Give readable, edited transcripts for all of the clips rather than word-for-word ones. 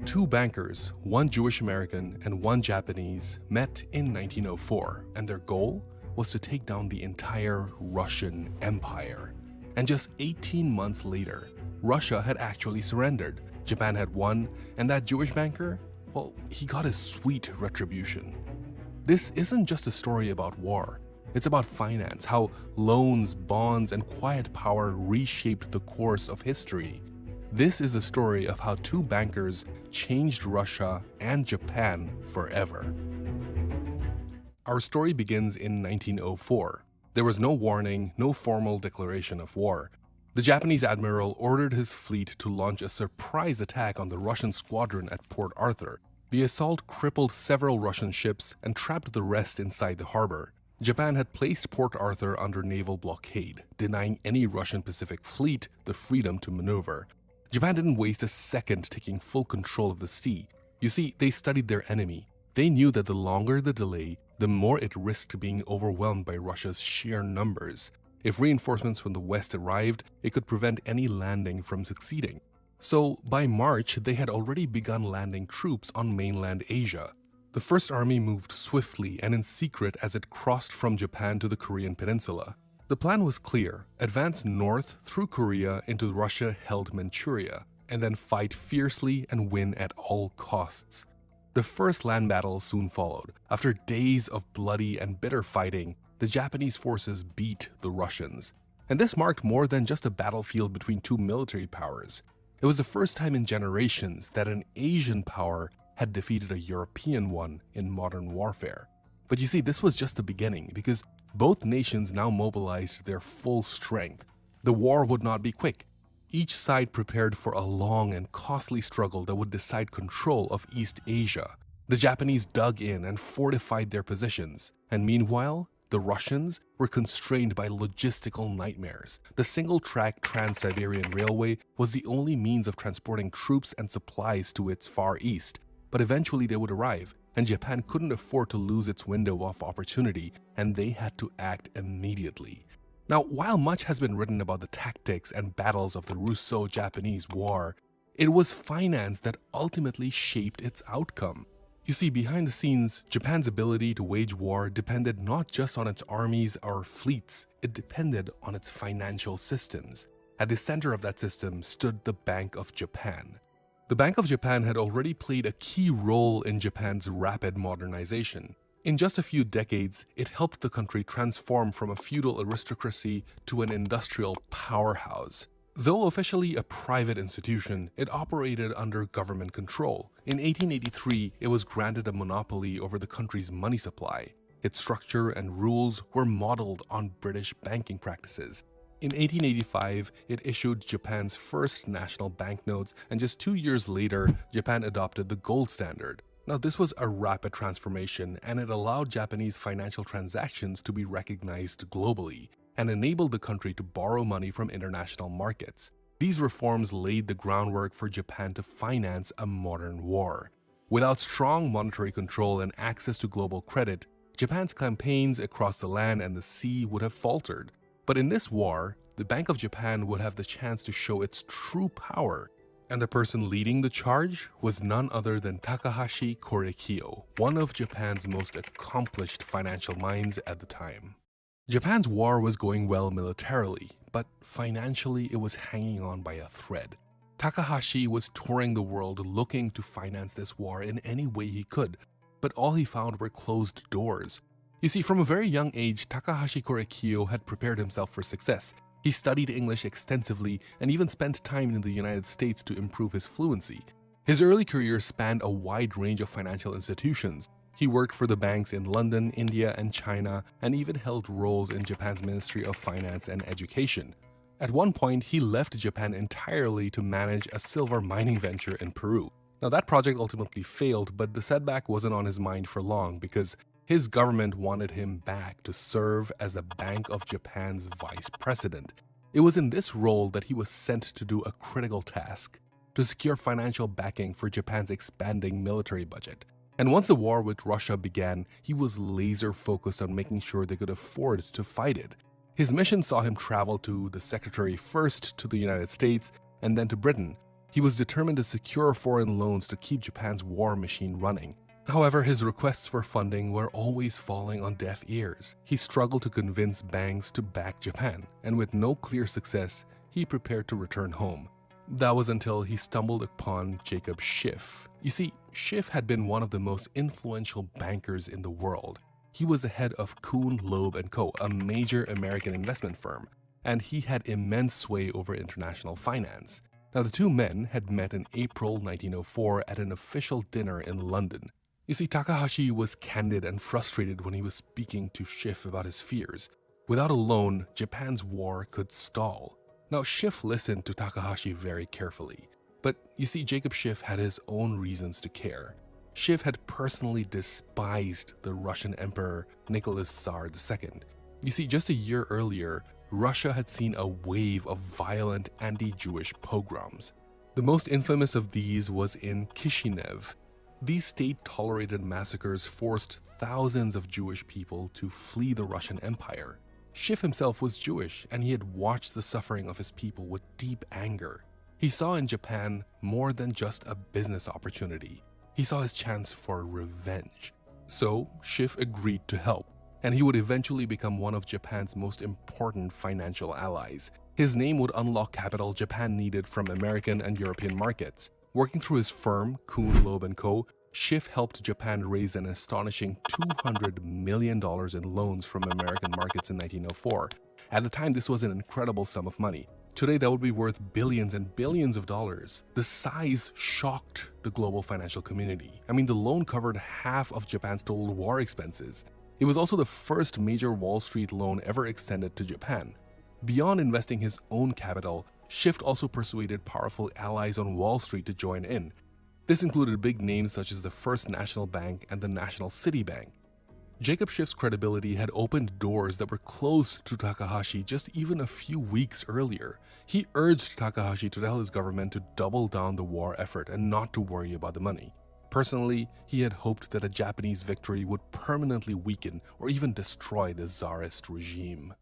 Two bankers, one Jewish American and one Japanese, met in 1904, and their goal was to take down the entire Russian Empire. And just 18 months later, Russia had actually surrendered. Japan had won, and that Jewish banker, well, he got his sweet retribution. This isn't just a story about war. It's about finance, how loans, bonds, and quiet power reshaped the course of history. This is a story of how two bankers changed Russia and Japan forever. Our story begins in 1904. There was no warning, no formal declaration of war. The Japanese admiral ordered his fleet to launch a surprise attack on the Russian squadron at Port Arthur. The assault crippled several Russian ships and trapped the rest inside the harbor. Japan had placed Port Arthur under naval blockade, denying any Russian Pacific fleet the freedom to maneuver. Japan didn't waste a second taking full control of the sea. You see, they studied their enemy. They knew that the longer the delay, the more it risked being overwhelmed by Russia's sheer numbers. If reinforcements from the west arrived, it could prevent any landing from succeeding. So, by March, they had already begun landing troops on mainland Asia. The First Army moved swiftly and in secret as it crossed from Japan to the Korean peninsula. The plan was clear: advance north through Korea into Russia-held Manchuria, and then fight fiercely and win at all costs. The first land battle soon followed. After days of bloody and bitter fighting, the Japanese forces beat the Russians. And this marked more than just a battlefield between two military powers. It was the first time in generations that an Asian power had defeated a European one in modern warfare. But you see, this was just the beginning, because both nations now mobilized their full strength. The war would not be quick. Each side prepared for a long and costly struggle that would decide control of East Asia. The Japanese dug in and fortified their positions, and meanwhile, the Russians were constrained by logistical nightmares. The single-track Trans-Siberian Railway was the only means of transporting troops and supplies to its far east, but eventually they would arrive, and Japan couldn't afford to lose its window of opportunity, and they had to act immediately. Now, while much has been written about the tactics and battles of the Russo-Japanese War, it was finance that ultimately shaped its outcome. You see, behind the scenes, Japan's ability to wage war depended not just on its armies or fleets, it depended on its financial systems. At the center of that system stood the Bank of Japan. The Bank of Japan had already played a key role in Japan's rapid modernization. In just a few decades, it helped the country transform from a feudal aristocracy to an industrial powerhouse. Though officially a private institution, it operated under government control. In 1883, it was granted a monopoly over the country's money supply. Its structure and rules were modeled on British banking practices. In 1885, it issued Japan's first national banknotes, and just 2 years later, Japan adopted the gold standard. Now, this was a rapid transformation, and it allowed Japanese financial transactions to be recognized globally, and enabled the country to borrow money from international markets. These reforms laid the groundwork for Japan to finance a modern war. Without strong monetary control and access to global credit, Japan's campaigns across the land and the sea would have faltered. But in this war, the Bank of Japan would have the chance to show its true power. And the person leading the charge was none other than Takahashi Korekiyo, one of Japan's most accomplished financial minds at the time. Japan's war was going well militarily, but financially it was hanging on by a thread. Takahashi was touring the world looking to finance this war in any way he could, but all he found were closed doors. You see, from a very young age, Takahashi Korekiyo had prepared himself for success. He studied English extensively and even spent time in the United States to improve his fluency. His early career spanned a wide range of financial institutions. He worked for the banks in London, India, and China, and even held roles in Japan's Ministry of Finance and Education. At one point, he left Japan entirely to manage a silver mining venture in Peru. Now, that project ultimately failed, but the setback wasn't on his mind for long because his government wanted him back to serve as the Bank of Japan's vice president. It was in this role that he was sent to do a critical task: to secure financial backing for Japan's expanding military budget. And once the war with Russia began, he was laser focused on making sure they could afford to fight it. His mission saw him travel to the secretary first to the United States and then to Britain. He was determined to secure foreign loans to keep Japan's war machine running. However, his requests for funding were always falling on deaf ears. He struggled to convince banks to back Japan, and with no clear success, he prepared to return home. That was until he stumbled upon Jacob Schiff. You see, Schiff had been one of the most influential bankers in the world. He was the head of Kuhn, Loeb & Co., a major American investment firm, and he had immense sway over international finance. Now, the two men had met in April 1904 at an official dinner in London. You see, Takahashi was candid and frustrated when he was speaking to Schiff about his fears. Without a loan, Japan's war could stall. Now, Schiff listened to Takahashi very carefully. But you see, Jacob Schiff had his own reasons to care. Schiff had personally despised the Russian Emperor Nicholas Tsar II. You see, just a year earlier, Russia had seen a wave of violent anti-Jewish pogroms. The most infamous of these was in Kishinev. These state-tolerated massacres forced thousands of Jewish people to flee the Russian Empire. Schiff himself was Jewish, and he had watched the suffering of his people with deep anger. He saw in Japan more than just a business opportunity. He saw his chance for revenge. So, Schiff agreed to help, and he would eventually become one of Japan's most important financial allies. His name would unlock capital Japan needed from American and European markets. Working through his firm, Kuhn, Loeb & Co., Schiff helped Japan raise an astonishing $200 million in loans from American markets in 1904. At the time, this was an incredible sum of money. Today, that would be worth billions and billions of dollars. The size shocked the global financial community. I mean, the loan covered half of Japan's total war expenses. It was also the first major Wall Street loan ever extended to Japan. Beyond investing his own capital, Schiff also persuaded powerful allies on Wall Street to join in. This included big names such as the First National Bank and the National City Bank. Jacob Schiff's credibility had opened doors that were closed to Takahashi just even a few weeks earlier. He urged Takahashi to tell his government to double down the war effort and not to worry about the money. Personally, he had hoped that a Japanese victory would permanently weaken or even destroy the Tsarist regime.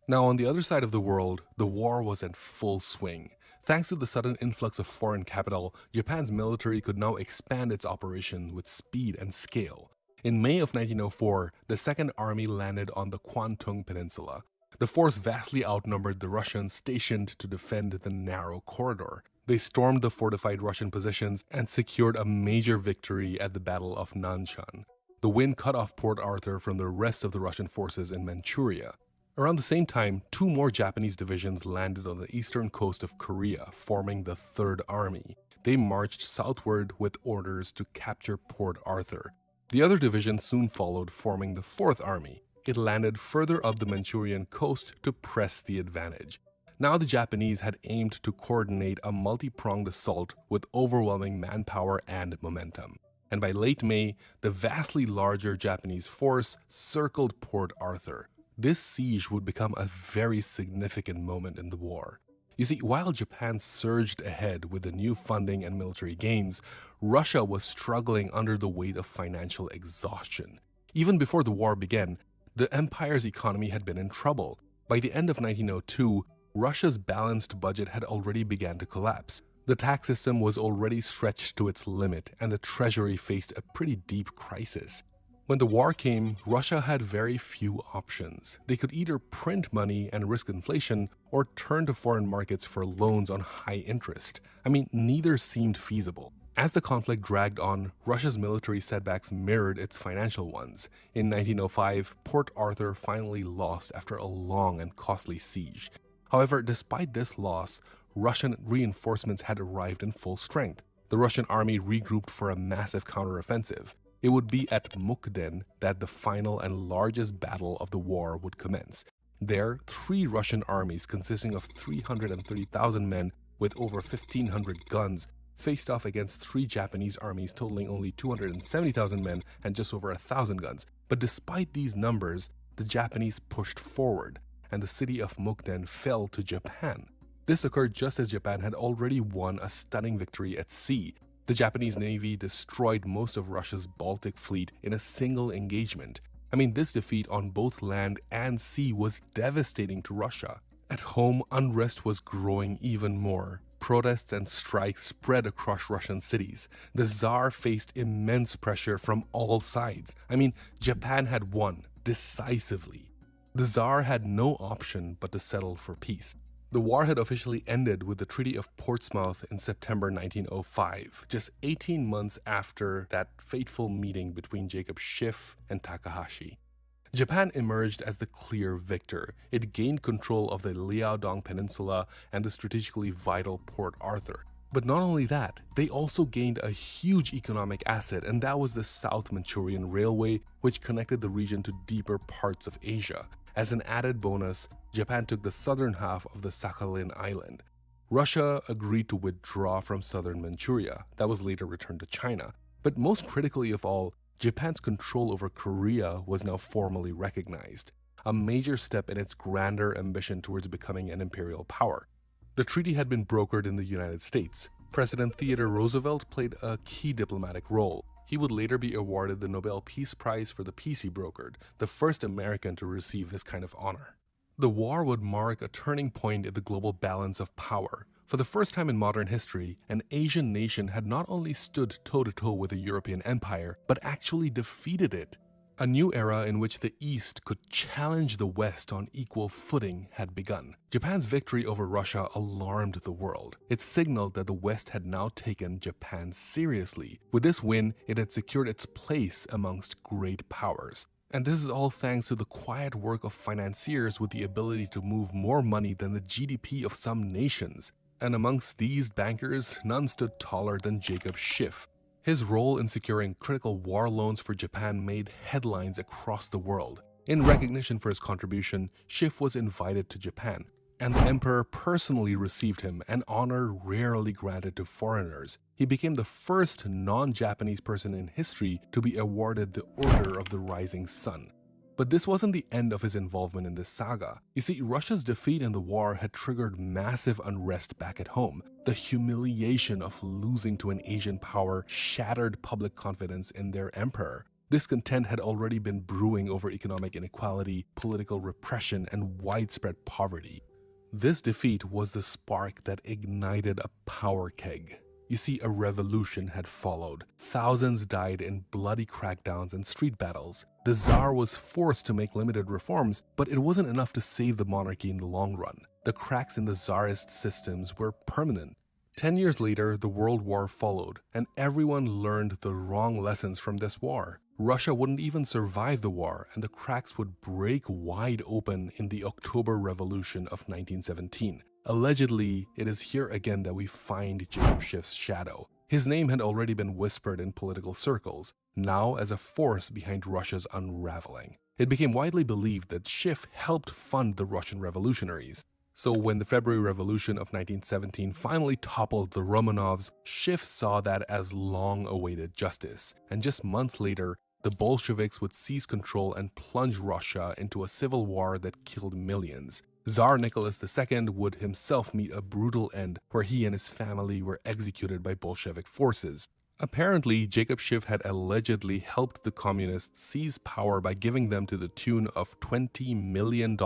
Now, on the other side of the world, the war was in full swing. Thanks to the sudden influx of foreign capital, Japan's military could now expand its operation with speed and scale. In May of 1904, the Second Army landed on the Kwantung Peninsula. The force vastly outnumbered the Russians stationed to defend the narrow corridor. They stormed the fortified Russian positions and secured a major victory at the Battle of Nanshan. The win cut off Port Arthur from the rest of the Russian forces in Manchuria. Around the same time, two more Japanese divisions landed on the eastern coast of Korea, forming the Third Army. They marched southward with orders to capture Port Arthur. The other division soon followed, forming the Fourth Army. It landed further up the Manchurian coast to press the advantage. Now the Japanese had aimed to coordinate a multi-pronged assault with overwhelming manpower and momentum. And by late May, the vastly larger Japanese force circled Port Arthur. This siege would become a very significant moment in the war. You see, while Japan surged ahead with the new funding and military gains, Russia was struggling under the weight of financial exhaustion. Even before the war began, the empire's economy had been in trouble. By the end of 1902, Russia's balanced budget had already begun to collapse. The tax system was already stretched to its limit, and the treasury faced a pretty deep crisis. When the war came, Russia had very few options. They could either print money and risk inflation or turn to foreign markets for loans on high interest. I mean, neither seemed feasible. As the conflict dragged on, Russia's military setbacks mirrored its financial ones. In 1905, Port Arthur finally lost after a long and costly siege. However, despite this loss, Russian reinforcements had arrived in full strength. The Russian army regrouped for a massive counteroffensive. It would be at Mukden that the final and largest battle of the war would commence. There, three Russian armies consisting of 330,000 men with over 1,500 guns faced off against three Japanese armies totaling only 270,000 men and just over 1,000 guns. But despite these numbers, the Japanese pushed forward, and the city of Mukden fell to Japan. This occurred just as Japan had already won a stunning victory at sea. The Japanese Navy destroyed most of Russia's Baltic fleet in a single engagement. I mean, this defeat on both land and sea was devastating to Russia. At home, unrest was growing even more. protests and strikes spread across Russian cities. The Tsar faced immense pressure from all sides. Japan had won decisively. The Tsar had no option but to settle for peace. The war had officially ended with the Treaty of Portsmouth in September 1905, just 18 months after that fateful meeting between Jacob Schiff and Takahashi. Japan emerged as the clear victor. It gained control of the Liaodong Peninsula and the strategically vital Port Arthur. But not only that, they also gained a huge economic asset, and that was the South Manchurian Railway, which connected the region to deeper parts of Asia. As an added bonus, Japan took the southern half of the Sakhalin Island. Russia agreed to withdraw from southern Manchuria, that was later returned to China. But most critically of all, Japan's control over Korea was now formally recognized, a major step in its grander ambition towards becoming an imperial power. The treaty had been brokered in the United States. President Theodore Roosevelt played a key diplomatic role. He would later be awarded the Nobel Peace Prize for the peace he brokered, the first American to receive this kind of honor. The war would mark a turning point in the global balance of power. For the first time in modern history, an Asian nation had not only stood toe-to-toe with a European empire, but actually defeated it. A new era in which the East could challenge the West on equal footing had begun. Japan's victory over Russia alarmed the world. It signaled that the West had now taken Japan seriously. With this win, it had secured its place amongst great powers. And this is all thanks to the quiet work of financiers with the ability to move more money than the GDP of some nations. And amongst these bankers, none stood taller than Jacob Schiff. His role in securing critical war loans for Japan made headlines across the world. In recognition for his contribution, Schiff was invited to Japan, and the emperor personally received him, an honor rarely granted to foreigners. He became the first non-Japanese person in history to be awarded the Order of the Rising Sun. But this wasn't the end of his involvement in this saga. You see, Russia's defeat in the war had triggered massive unrest back at home. The humiliation of losing to an Asian power shattered public confidence in their emperor. Discontent had already been brewing over economic inequality, political repression, and widespread poverty. This defeat was the spark that ignited a power keg. You see, a revolution had followed. Thousands died in bloody crackdowns and street battles. The Tsar was forced to make limited reforms, but it wasn't enough to save the monarchy in the long run. The cracks in the Tsarist systems were permanent. 10 years later, the World War followed, and everyone learned the wrong lessons from this war. Russia wouldn't even survive the war, and the cracks would break wide open in the October Revolution of 1917. Allegedly, it is here again that we find Jacob Schiff's shadow. His name had already been whispered in political circles, now as a force behind Russia's unraveling. It became widely believed that Schiff helped fund the Russian revolutionaries. So when the February Revolution of 1917 finally toppled the Romanovs, Schiff saw that as long-awaited justice. And just months later, the Bolsheviks would seize control and plunge Russia into a civil war that killed millions. Tsar Nicholas II would himself meet a brutal end where he and his family were executed by Bolshevik forces. Apparently, Jacob Schiff had allegedly helped the communists seize power by giving them to the tune of $20 million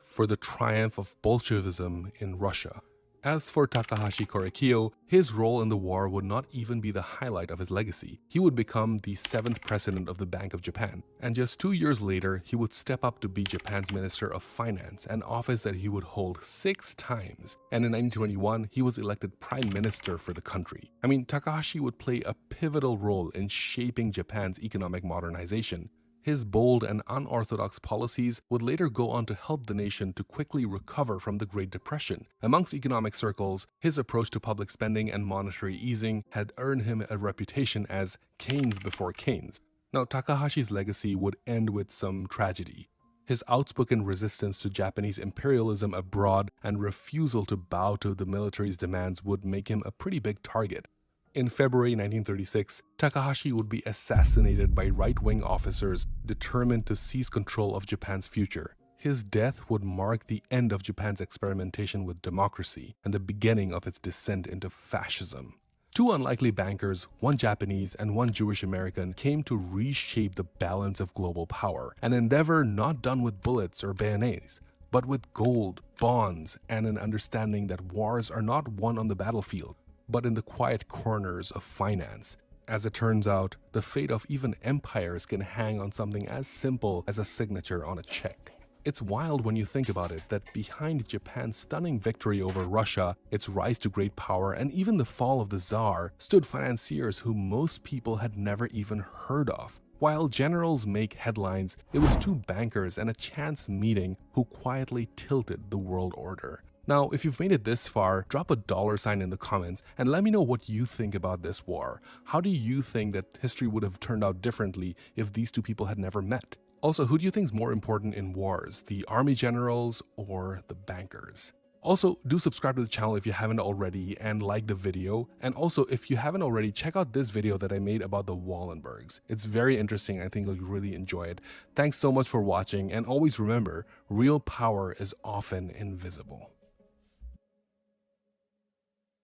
for the triumph of Bolshevism in Russia. As for Takahashi Korekiyo, his role in the war would not even be the highlight of his legacy. He would become the 7th president of the Bank of Japan, and just 2 years later, he would step up to be Japan's Minister of Finance, an office that he would hold 6 times. And in 1921, he was elected Prime Minister for the country. Takahashi would play a pivotal role in shaping Japan's economic modernization. His bold and unorthodox policies would later go on to help the nation to quickly recover from the Great Depression. Amongst economic circles, his approach to public spending and monetary easing had earned him a reputation as Keynes before Keynes. Now, Takahashi's legacy would end with some tragedy. His outspoken resistance to Japanese imperialism abroad and refusal to bow to the military's demands would make him a pretty big target. In February 1936, Takahashi would be assassinated by right-wing officers determined to seize control of Japan's future. His death would mark the end of Japan's experimentation with democracy and the beginning of its descent into fascism. 2 unlikely bankers, one Japanese and one Jewish American, came to reshape the balance of global power, an endeavor not done with bullets or bayonets, but with gold, bonds, and an understanding that wars are not won on the battlefield, but in the quiet corners of finance. As it turns out, the fate of even empires can hang on something as simple as a signature on a check. It's wild when you think about it that behind Japan's stunning victory over Russia, its rise to great power, and even the fall of the Tsar, stood financiers who most people had never even heard of. While generals make headlines, it was two bankers and a chance meeting who quietly tilted the world order. Now, if you've made it this far, drop a $sign in the comments and let me know what you think about this war. How do you think that history would have turned out differently if these two people had never met? Also, who do you think is more important in wars, the army generals or the bankers? Also, do subscribe to the channel if you haven't already and like the video. And also, if you haven't already, check out this video that I made about the Wallenbergs. It's very interesting. I think you'll really enjoy it. Thanks so much for watching, and always remember, real power is often invisible.